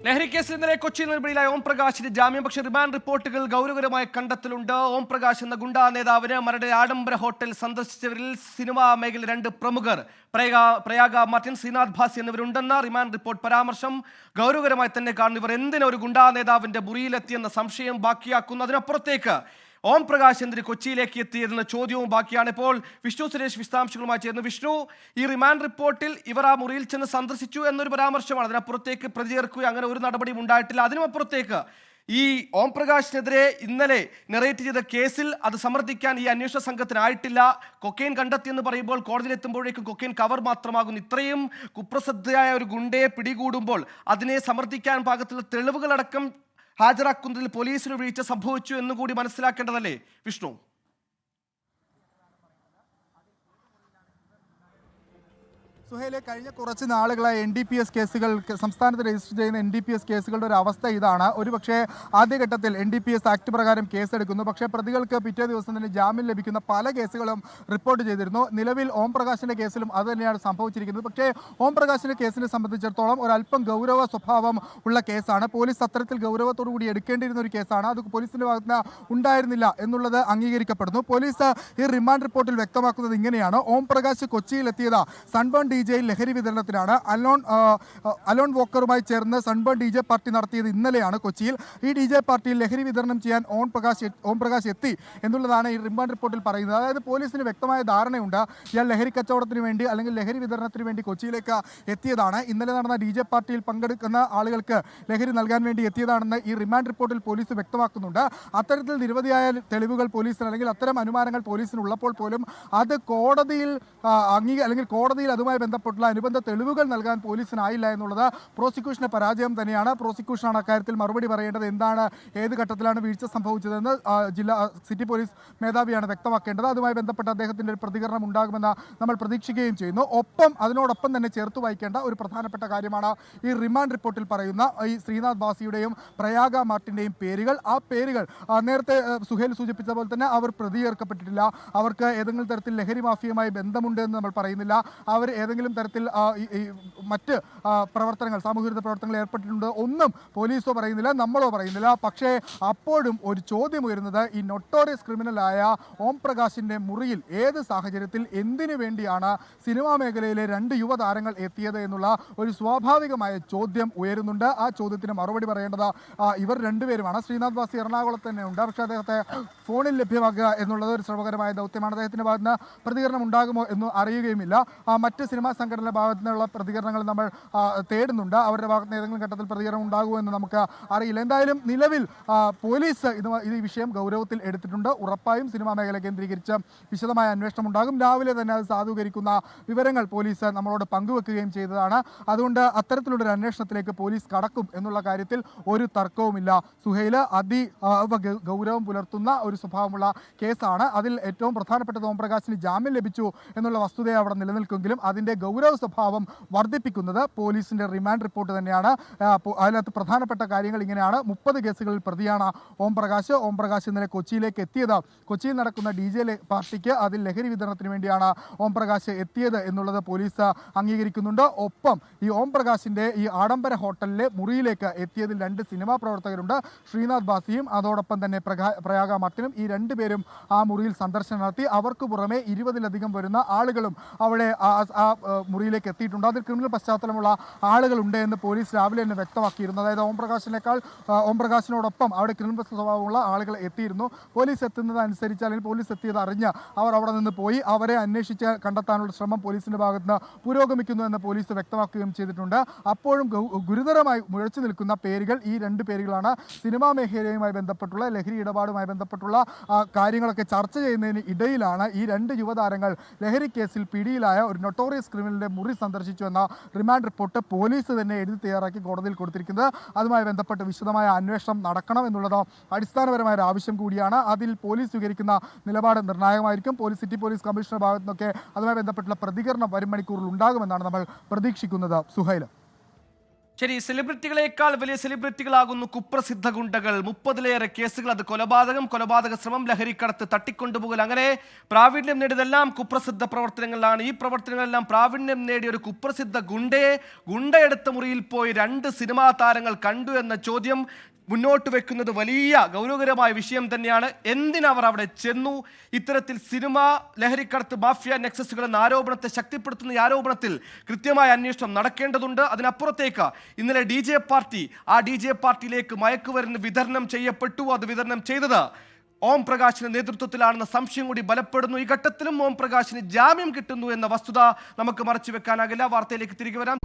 ലഹരി കേസിൽ ഇന്നലെ കൊച്ചിയിൽ നിർമ്മിതിയിലായ ഓം പ്രകാശിന്റെ ജാമ്യം. പക്ഷേ റിമാൻഡ് റിപ്പോർട്ടുകൾ ഗൗരവകരമായ കണ്ടെത്തലുണ്ട്. ഓം പ്രകാശ് എന്ന ഗുണ്ടാ നേതാവിന് മരട് ആഡംബര ഹോട്ടൽ സന്ദർശിച്ചവരിൽ സിനിമാ മേഖല 2 പ്രമുഖർ പ്രയാഗ മാർട്ടിൻ, ശ്രീനാഥ് ഭാസി എന്നിവരുണ്ടെന്ന റിമാൻഡ് റിപ്പോർട്ട് പരാമർശം ഗൗരവകരമായി തന്നെ കാണുന്നു. ഇവർ എന്തിന് ഒരു ഗുണ്ടാ നേതാവിന്റെ മുറിയിലെത്തിയെന്ന സംശയം ബാക്കിയാക്കുന്നു. അതിനപ്പുറത്തേക്ക് ഓം പ്രകാശ് എന്തിന് കൊച്ചിയിലേക്ക് എത്തിയതെന്ന ചോദ്യവും ബാക്കിയാണ്. ഇപ്പോൾ വിഷ്ണു സുരേഷ് വിശദാംശങ്ങളുമായി ചേർന്നു. വിഷ്ണു, ഈ റിമാൻഡ് റിപ്പോർട്ടിൽ ഇവർ ആ മുറിയിൽ ചെന്ന് സന്ദർശിച്ചു എന്നൊരു പരാമർശമാണ്. അതിനപ്പുറത്തേക്ക് പ്രതി ചേർക്കുകയോ അങ്ങനെ ഒരു നടപടിയും ഉണ്ടായിട്ടില്ല. അതിനുമപ്പുറത്തേക്ക് ഈ ഓം പ്രകാശിനെതിരെ ഇന്നലെ നെറേറ്റ് ചെയ്ത കേസിൽ അത് സമർത്ഥിക്കാൻ ഈ അന്വേഷണ സംഘത്തിനായിട്ടില്ല. കൊക്കെയിൻ കണ്ടെത്തിയെന്ന് പറയുമ്പോൾ കോടതിയിലെത്തുമ്പോഴേക്കും കൊക്കെയിൻ കവർ മാത്രമാകുന്നു. ഇത്രയും കുപ്രസിദ്ധയായ ഒരു ഗുണ്ടയെ പിടികൂടുമ്പോൾ അതിനെ സമർത്ഥിക്കാൻ പാകത്തിലുള്ള തെളിവുകളടക്കം ഹാജരാക്കുന്നതിൽ പോലീസിന് വീഴ്ച സംഭവിച്ചു എന്നുകൂടി മനസ്സിലാക്കേണ്ടതല്ലേ വിഷ്ണു? സുഹേലെ, കഴിഞ്ഞ കുറച്ച് നാളുകളായി NDPS കേസുകൾ സംസ്ഥാനത്ത് രജിസ്റ്റർ ചെയ്യുന്ന NDPS കേസുകളുടെ ഒരു അവസ്ഥ ഇതാണ്. ഒരുപക്ഷെ ആദ്യഘട്ടത്തിൽ NDPS ആക്ട് പ്രകാരം കേസെടുക്കുന്നു. പക്ഷേ പ്രതികൾക്ക് പിറ്റേ ദിവസം തന്നെ ജാമ്യം ലഭിക്കുന്ന പല കേസുകളും റിപ്പോർട്ട് ചെയ്തിരുന്നു. നിലവിൽ ഓം പ്രകാശിൻ്റെ കേസിലും അത് തന്നെയാണ് സംഭവിച്ചിരിക്കുന്നത്. പക്ഷേ ഓം പ്രകാശിൻ്റെ കേസിനെ സംബന്ധിച്ചിടത്തോളം ഒരല്പം ഗൗരവ സ്വഭാവം ഉള്ള കേസാണ്. പോലീസ് അത്തരത്തിൽ ഗൗരവത്തോടു കൂടി എടുക്കേണ്ടിയിരുന്ന ഒരു കേസാണ്. അത് പോലീസിൻ്റെ ഭാഗത്ത് ഉണ്ടായിരുന്നില്ല എന്നുള്ളത് അംഗീകരിക്കപ്പെടുന്നു. പോലീസ് ഈ റിമാൻഡ് റിപ്പോർട്ടിൽ വ്യക്തമാക്കുന്നത് ഇങ്ങനെയാണ്: ഓം പ്രകാശ് കൊച്ചിയിലെത്തിയത് സൺബേൺ DJ ലഹരി വിതരണത്തിനാണ്. അലോൺ വോക്കറുമായി ചേർന്ന് സൺബേൺ DJ പാർട്ടി നടത്തിയത് ഇന്നലെയാണ് കൊച്ചിയിൽ. ഈ DJ പാർട്ടിയിൽ ലഹരി വിതരണം ചെയ്യാൻ ഓം പ്രകാശ് എത്തി എന്നുള്ളതാണ് ഈ റിമാൻഡ് റിപ്പോർട്ടിൽ പറയുന്നത്. അതായത് പോലീസിന് വ്യക്തമായ ധാരണയുണ്ട് ഇയാൾ ലഹരി കച്ചവടത്തിന് വേണ്ടി അല്ലെങ്കിൽ ലഹരി വിതരണത്തിന് വേണ്ടി കൊച്ചിയിലേക്ക് എത്തിയതാണ്. ഇന്നലെ നടന്ന DJ പാർട്ടിയിൽ പങ്കെടുക്കുന്ന ആളുകൾക്ക് ലഹരി നൽകാൻ വേണ്ടി എത്തിയതാണെന്ന് ഈ റിമാൻഡ് റിപ്പോർട്ടിൽ പോലീസ് വ്യക്തമാക്കുന്നുണ്ട്. അത്തരത്തിൽ നിരവധിയായ തെളിവുകൾ പോലീസിന് അല്ലെങ്കിൽ അത്തരം അനുമാനങ്ങൾ പോലീസിന് ഉള്ളപ്പോൾ പോലും അത് കോടതിയിൽ അല്ലെങ്കിൽ കോടതിയിൽ അതുമായി ബന്ധപ്പെട്ടുള്ള അനുബന്ധ തെളിവുകൾ നൽകാൻ പോലീസിനായില്ല എന്നുള്ളത് പ്രോസിക്യൂഷന്റെ പരാജയം തന്നെയാണ്. പ്രോസിക്യൂഷനാണ് അക്കാര്യത്തിൽ മറുപടി പറയേണ്ടത്. എന്താണ്, ഏത് ഘട്ടത്തിലാണ് വീഴ്ച സംഭവിച്ചതെന്ന് സിറ്റി പോലീസ് മേധാവിയാണ് വ്യക്തമാക്കേണ്ടത്. അതുമായി ബന്ധപ്പെട്ട് അദ്ദേഹത്തിൻ്റെ ഒരു പ്രതികരണം ഉണ്ടാകുമെന്ന് നമ്മൾ പ്രതീക്ഷിക്കുകയും ചെയ്യുന്നു. അതിനോടൊപ്പം തന്നെ ചേർത്ത് വായിക്കേണ്ട ഒരു പ്രധാനപ്പെട്ട കാര്യമാണ് ഈ റിമാൻഡ് റിപ്പോർട്ടിൽ പറയുന്ന ഈ ശ്രീനാഥ് ഭാസിയുടെയും പ്രയാഗ മാർട്ടിൻ്റെയും പേരുകൾ. ആ പേരുകൾ നേരത്തെ സുഹേൽ സൂചിപ്പിച്ച പോലെ തന്നെ അവർ പ്രതി ചേർക്കപ്പെട്ടിട്ടില്ല. അവർക്ക് ഏതെങ്കിലും തരത്തിൽ ലഹരി മാഫിയുമായി ബന്ധമുണ്ട് എന്ന് നമ്മൾ പറയുന്നില്ല. അവർ ഏതെങ്കിലും തരത്തിൽ മറ്റ് പ്രവർത്തനങ്ങൾ, സാമൂഹിക പ്രവർത്തനങ്ങൾ ഏർപ്പെട്ടിട്ടുണ്ട് ഒന്നും പോലീസോ പറയുന്നില്ല, നമ്മളോ പറയുന്നില്ല. പക്ഷേ അപ്പോഴും ഒരു ചോദ്യം ഉയരുന്നത് ഈ നൊട്ടോറിയസ് ക്രിമിനലായ ഓം പ്രകാശിൻ്റെ മുറിയിൽ ഏത് സാഹചര്യത്തിൽ എന്തിനു വേണ്ടിയാണ് സിനിമാ മേഖലയിലെ 2 യുവതാരങ്ങൾ എത്തിയത് എന്നുള്ള ഒരു സ്വാഭാവികമായ ചോദ്യം ഉയരുന്നുണ്ട്. ആ ചോദ്യത്തിന് മറുപടി പറയേണ്ടത് ഇവർ രണ്ടുപേരുമാണ്. ശ്രീനാഥ് ഭാസി എറണാകുളത്ത് തന്നെ ഉണ്ട്. പക്ഷേ അദ്ദേഹത്തെ ഫോണിൽ ലഭ്യമാക്കുക എന്നുള്ളത് ഒരു ശ്രമകരമായ ദൗത്യമാണ്. അദ്ദേഹത്തിൻ്റെ ഭാഗത്ത് നിന്ന് പ്രതികരണം ഉണ്ടാകുമോ എന്ന് അറിയുകയുമില്ല. മറ്റ് സിനിമാ സംഘടനയുടെ ഭാഗത്തു നിന്നുള്ള പ്രതികരണങ്ങൾ നമ്മൾ തേടുന്നുണ്ട്. അവരുടെ ഭാഗത്ത് നിന്ന് ഏതെങ്കിലും ഘട്ടത്തിൽ പ്രതികരണം ഉണ്ടാകുമോ എന്ന് നമുക്ക് അറിയില്ല. എന്തായാലും നിലവിൽ പോലീസ് ഈ വിഷയം ഗൗരവത്തിൽ എടുത്തിട്ടുണ്ട്. ഉറപ്പായും സിനിമാ മേഖല കേന്ദ്രീകരിച്ച് വിശദമായ അന്വേഷണം ഉണ്ടാകും. രാവിലെ തന്നെ അത് സാധൂകരിക്കുന്ന വിവരങ്ങൾ പോലീസ് നമ്മളോട് പങ്കുവെക്കുകയും ചെയ്തതാണ്. അതുകൊണ്ട് അത്തരത്തിലുള്ളൊരു അന്വേഷണത്തിലേക്ക് പോലീസ് കടക്കും എന്നുള്ള കാര്യത്തിൽ ഒരു തർക്കവുമില്ല. സുഹൈല്, ഗൗരവം പുലർത്തുന്ന ഒരു സ്വഭാവമുള്ള കേസാണ്. അതിൽ ഏറ്റവും പ്രധാനപ്പെട്ടത് ഓം പ്രകാശിന് ജാമ്യം ലഭിച്ചു എന്നുള്ള വസ്തുത അവിടെ നിലനിൽക്കുമെങ്കിലും അതിൻ്റെ ഗൗരവ സ്വഭാവം വർദ്ധിപ്പിക്കുന്നത് പോലീസിൻ്റെ റിമാൻഡ് റിപ്പോർട്ട് തന്നെയാണ്. അതിനകത്ത് പ്രധാനപ്പെട്ട കാര്യങ്ങൾ ഇങ്ങനെയാണ്: 30 കേസുകളിൽ പ്രതിയാണ് ഓം പ്രകാശ്. ഓം പ്രകാശ് ഇന്നലെ കൊച്ചിയിലേക്ക് എത്തിയത് കൊച്ചിയിൽ നടക്കുന്ന DJ പാർട്ടിക്ക് അതിൽ ലഹരി വിതരണത്തിന് വേണ്ടിയാണ് ഓം പ്രകാശ് എത്തിയത് എന്നുള്ളത് പോലീസ് അംഗീകരിക്കുന്നുണ്ട്. ഒപ്പം ഈ ഓം പ്രകാശിൻ്റെ ഈ ആഡംബര ഹോട്ടലിലെ മുറിയിലേക്ക് എത്തിയതിൽ 2 സിനിമാ പ്രവർത്തകരുണ്ട്, ശ്രീനാഥ് ഭാസിയും അതോടൊപ്പം തന്നെ പ്രയാഗ മാർട്ടിനും. ഈ 2 പേരും ആ മുറിയിൽ സന്ദർശനം നടത്തി. അവർക്ക് പുറമെ 20-ലധികം വരുന്ന ആളുകളും അവിടെ ആ മുറിയിലേക്ക് എത്തിയിട്ടുണ്ട്. അതിൽ ക്രിമിനൽ പശ്ചാത്തലമുള്ള ആളുകളുണ്ട് എന്ന് പോലീസ് രാവിലെ തന്നെ വ്യക്തമാക്കിയിരുന്നു. അതായത് ഓം പ്രകാശിനോടൊപ്പം അവിടെ ക്രിമിനൽ സ്വഭാവമുള്ള ആളുകൾ എത്തിയിരുന്നു. പോലീസ് എത്തുന്നതനുസരിച്ച് അല്ലെങ്കിൽ പോലീസ് എത്തിയത് അറിഞ്ഞ് അവർ അവിടെ നിന്ന് പോയി. അവരെ അന്വേഷിച്ച് കണ്ടെത്താനുള്ള ശ്രമം പോലീസിൻ്റെ ഭാഗത്ത് പുരോഗമിക്കുന്നു എന്ന് പോലീസ് വ്യക്തമാക്കുകയും ചെയ്തിട്ടുണ്ട്. അപ്പോഴും ഗുരുതരമായി മുഴച്ചു നിൽക്കുന്ന പേരുകൾ ഈ 2 പേരുകളാണ്. സിനിമാ മേഖലയുമായി ബന്ധപ്പെട്ടുള്ള ലഹരി ഇടപാടുമായി ബന്ധപ്പെട്ടുള്ള കാര്യങ്ങളൊക്കെ ചർച്ച ചെയ്യുന്നതിന് ഇടയിലാണ് ഈ 2 യുവതാരങ്ങൾ ലഹരി കേസിൽ പിടിയിലായ ഒരു നൊട്ടോറിയസ് ക്രിമിനലിൻ്റെ മുറി സന്ദർശിച്ചു എന്ന റിമാൻഡ് റിപ്പോർട്ട് പോലീസ് തന്നെ എഴുതി തയ്യാറാക്കി കോടതിയിൽ കൊടുത്തിരിക്കുന്നത്. അതുമായി ബന്ധപ്പെട്ട് വിശദമായ അന്വേഷണം നടക്കണം എന്നുള്ളത് അടിസ്ഥാനപരമായ ഒരു ആവശ്യം കൂടിയാണ്. അതിൽ പോലീസ് സ്വീകരിക്കുന്ന നിലപാട് നിർണായകമായിരിക്കും. സിറ്റി പോലീസ് കമ്മീഷണർ ഭാഗത്തു നിന്നൊക്കെ അതുമായി ബന്ധപ്പെട്ടുള്ള പ്രതികരണം വരും മണിക്കൂറിൽ ഉണ്ടാകുമെന്നാണ് നമ്മൾ പ്രതീക്ഷിക്കുന്നത്. സുഹൈൽ. ശരി, സെലിബ്രിറ്റികളെക്കാൾ വലിയ സെലിബ്രിറ്റികളാകുന്നു കുപ്രസിദ്ധ ഗുണ്ടകൾ. 30-ലേറെ കേസുകൾ. അത് കൊലപാതക ശ്രമം, ലഹരിക്കടത്ത്, തട്ടിക്കൊണ്ടുപോകൽ, അങ്ങനെ പ്രാവീണ്യം നേടിയതെല്ലാം കുപ്രസിദ്ധ പ്രവർത്തനങ്ങളിലാണ്. ഈ പ്രവർത്തനങ്ങളെല്ലാം പ്രാവീണ്യം നേടിയ ഒരു കുപ്രസിദ്ധ ഗുണ്ടയെടുത്ത മുറിയിൽ പോയി 2 സിനിമാ താരങ്ങൾ കണ്ടു എന്ന ചോദ്യം മുന്നോട്ട് വെക്കുന്നത് വലിയ ഗൗരവകരമായ വിഷയം തന്നെയാണ്. എന്തിനവർ അവിടെ ചെന്നു? ഇത്തരത്തിൽ സിനിമ ലഹരിക്കടത്ത് മാഫിയ നെക്സസുകൾ എന്ന ആരോപണത്തെ ശക്തിപ്പെടുത്തുന്ന ഈ ആരോപണത്തിൽ കൃത്യമായ അന്വേഷണം നടക്കേണ്ടതുണ്ട്. അതിനപ്പുറത്തേക്ക് ഇന്നലെ ഡി ജെ പാർട്ടിയിലേക്ക് മയക്കുമരുന്ന് വിതരണം ചെയ്യപ്പെട്ടു. അത് വിതരണം ചെയ്തത് ഓം പ്രകാശിന്റെ നേതൃത്വത്തിലാണെന്ന സംശയം കൂടി ബലപ്പെടുന്നു. ഈ ഘട്ടത്തിലും ഓം പ്രകാശിന് ജാമ്യം കിട്ടുന്നു എന്ന വസ്തുത നമുക്ക് മറച്ചു വെക്കാനാകില്ല. വാർത്തയിലേക്ക് തിരികെ വരാം.